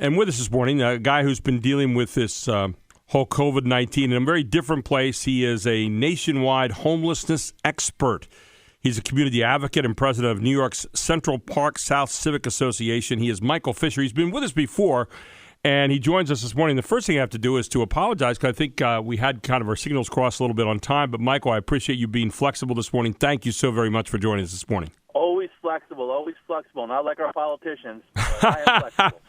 And with us this morning, a guy who's been dealing with this whole COVID-19 in a very different place. He is a nationwide homelessness expert. He's a community advocate and president of New York's Central Park South Civic Association. He is Michael Fischer. He's been with us before, and he joins us this morning. The first thing I have to do is to apologize, because I think we had kind of our signals crossed a little bit on time. But, Michael, I appreciate you being flexible this morning. Thank you so very much for joining us this morning. Always flexible, not like our politicians. I am flexible.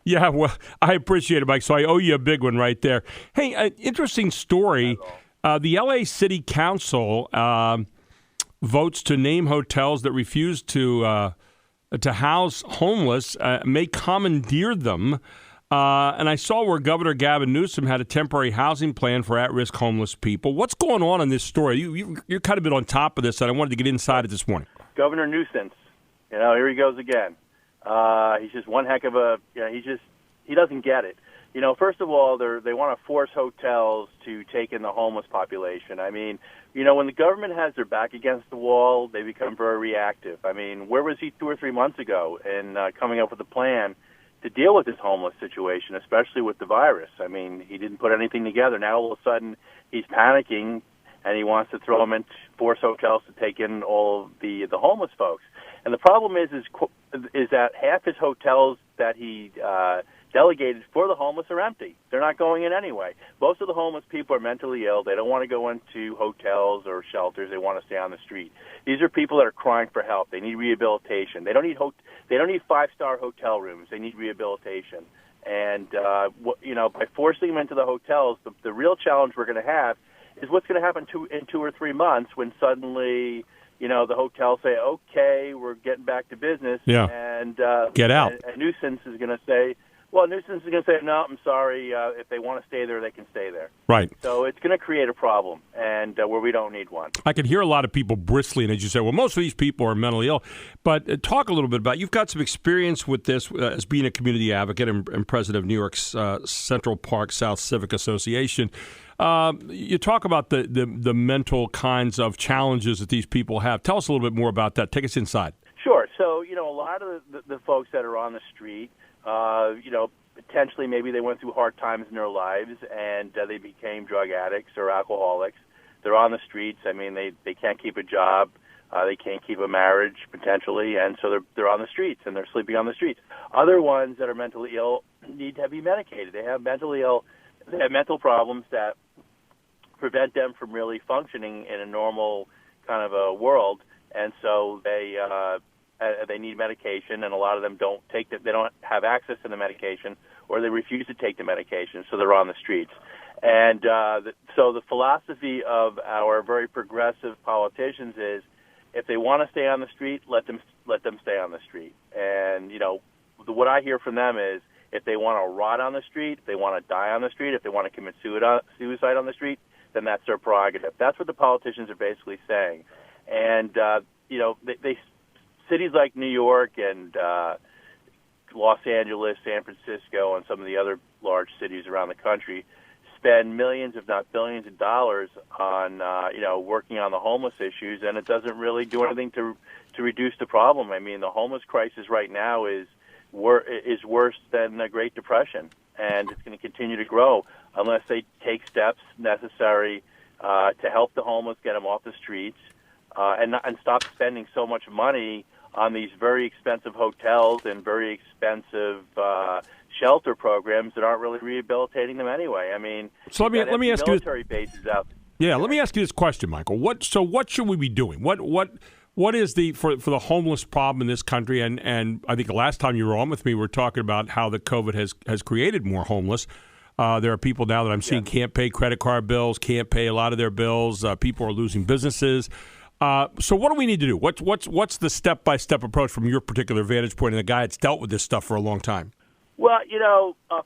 Yeah, well, I appreciate it, Mike. So I owe you a big one right there. Hey, interesting story. The L.A. City Council votes to name hotels that refuse to house homeless, may commandeer them. And I saw where Governor Gavin Newsom had a temporary housing plan for at-risk homeless people. What's going on in this story? You're kind of been on top of this, and I wanted to get inside it this morning. Governor Newsom, here he goes again. He's just one heck of a. He doesn't get it. First of all, they want to force hotels to take in the homeless population. I mean, when the government has their back against the wall, they become very reactive. I mean, where was he 2 or 3 months ago in coming up with a plan to deal with this homeless situation, especially with the virus? I mean, he didn't put anything together. Now all of a sudden he's panicking, and he wants to throw them in, force hotels to take in all of the homeless folks. And the problem is that half his hotels that he delegated for the homeless are empty. They're not going in anyway. Most of the homeless people are mentally ill. They don't want to go into hotels or shelters. They want to stay on the street. These are people that are crying for help. They need rehabilitation. They don't need 5-star hotel rooms. They need rehabilitation. And by forcing them into the hotels, the real challenge we're going to have is what's going to happen in 2 or 3 months when suddenly the hotels say, okay, we're getting back to business. Yeah. And get out. And Newsom is going to say, no, I'm sorry. If they want to stay there, they can stay there. Right. So it's going to create a problem, and where we don't need one. I could hear a lot of people bristling, as you say, well, most of these people are mentally ill. But talk a little bit about, you've got some experience with this as being a community advocate and president of New York's Central Park South Civic Association. You talk about the mental kinds of challenges that these people have. Tell us a little bit more about that. Take us inside. Sure. So, a lot of the folks that are on the street, potentially maybe they went through hard times in their lives and they became drug addicts or alcoholics. They're on the streets. I mean, they can't keep a job. They can't keep a marriage, potentially, and so they're on the streets, and they're sleeping on the streets. Other ones that are mentally ill need to be medicated. They have mental problems that prevent them from really functioning in a normal kind of a world, and so they need medication, and a lot of them they don't have access to the medication, or they refuse to take the medication, so they're on the streets. And so the philosophy of our very progressive politicians is, if they want to stay on the street, let them stay on the street. And what I hear from them is, if they want to rot on the street, if they want to die on the street, if they want to commit suicide on the street, then that's their prerogative. That's what the politicians are basically saying. And cities like New York and Los Angeles, San Francisco, and some of the other large cities around the country spend millions, if not billions, of dollars on working on the homeless issues, and it doesn't really do anything to reduce the problem. I mean, the homeless crisis right now is worse than the Great Depression, and it's going to continue to grow unless they take steps necessary to help the homeless, get them off the streets, and stop spending so much money on these very expensive hotels and very expensive shelter programs that aren't really rehabilitating them anyway. I mean, so let me ask you, military bases out there. Yeah, let me ask you this question, Michael. What should we be doing? What is for the homeless problem in this country? And I think the last time you were on with me, we were talking about how the COVID has created more homeless. There are people now that I'm seeing can't pay credit card bills, can't pay a lot of their bills. People are losing businesses. So what do we need to do? What's the step-by-step approach from your particular vantage point and the guy that's dealt with this stuff for a long time? Well,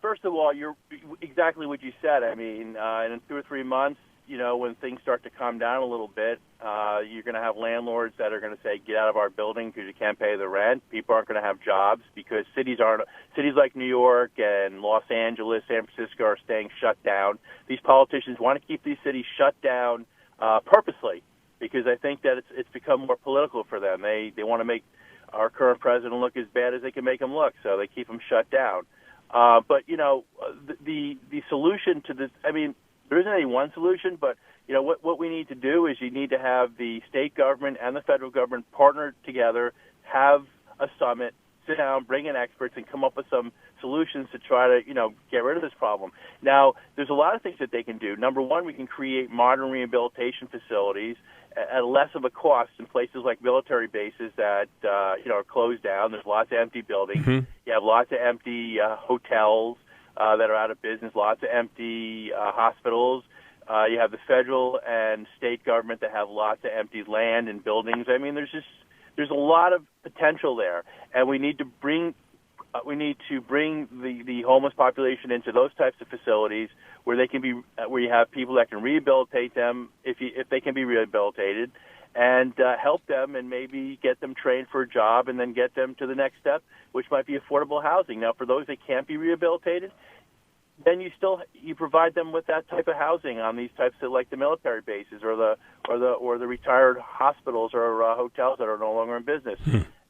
first of all, you're exactly what you said. I mean, in 2 or 3 months, when things start to calm down a little bit, you're going to have landlords that are going to say, get out of our building because you can't pay the rent. People aren't going to have jobs because cities like New York and Los Angeles, San Francisco are staying shut down. These politicians want to keep these cities shut down purposely because I think that it's become more political for them. They want to make our current president look as bad as they can make him look, so they keep him shut down. But the solution to this, I mean, there isn't any one solution, but what we need to do is you need to have the state government and the federal government partner together, have a summit, sit down, bring in experts, and come up with some solutions to try to get rid of this problem. Now, there's a lot of things that they can do. Number one, we can create modern rehabilitation facilities at less of a cost in places like military bases that are closed down. There's lots of empty buildings. Mm-hmm. You have lots of empty hotels that are out of business. Lots of empty hospitals. You have the federal and state government that have lots of empty land and buildings. I mean, there's a lot of potential there, and we need to bring the homeless population into those types of facilities where they can be, where you have people that can rehabilitate them if they can be rehabilitated, and help them and maybe get them trained for a job and then get them to the next step, which might be affordable housing. Now, for those that can't be rehabilitated, then you provide them with that type of housing on these types of, like, the military bases or the retired hospitals or hotels that are no longer in business,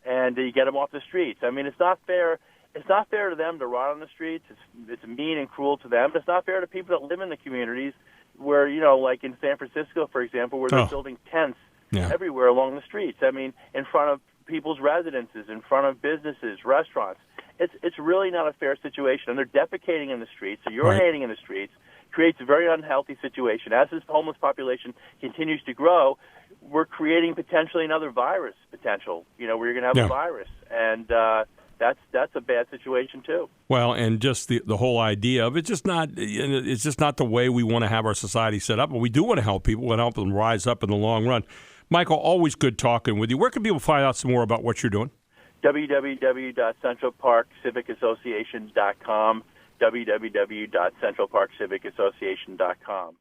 and you get them off the streets. I mean, it's not fair. It's not fair to them to rot on the streets. It's mean and cruel to them. It's not fair to people that live in the communities where, like in San Francisco, for example, where they're building tents everywhere along the streets. I mean, in front of people's residences, in front of businesses, restaurants. It's really not a fair situation, and they're defecating in the streets, so urinating in the streets, creates a very unhealthy situation. As this homeless population continues to grow, we're creating potentially another virus potential, where you're going to have a virus, and that's a bad situation too. Well, and just the whole idea of it's just not the way we want to have our society set up, but we do want to help people. We want to help them rise up in the long run. Michael, always good talking with you. Where can people find out some more about what you're doing? www.centralparkcivicassociation.com, www.centralparkcivicassociation.com.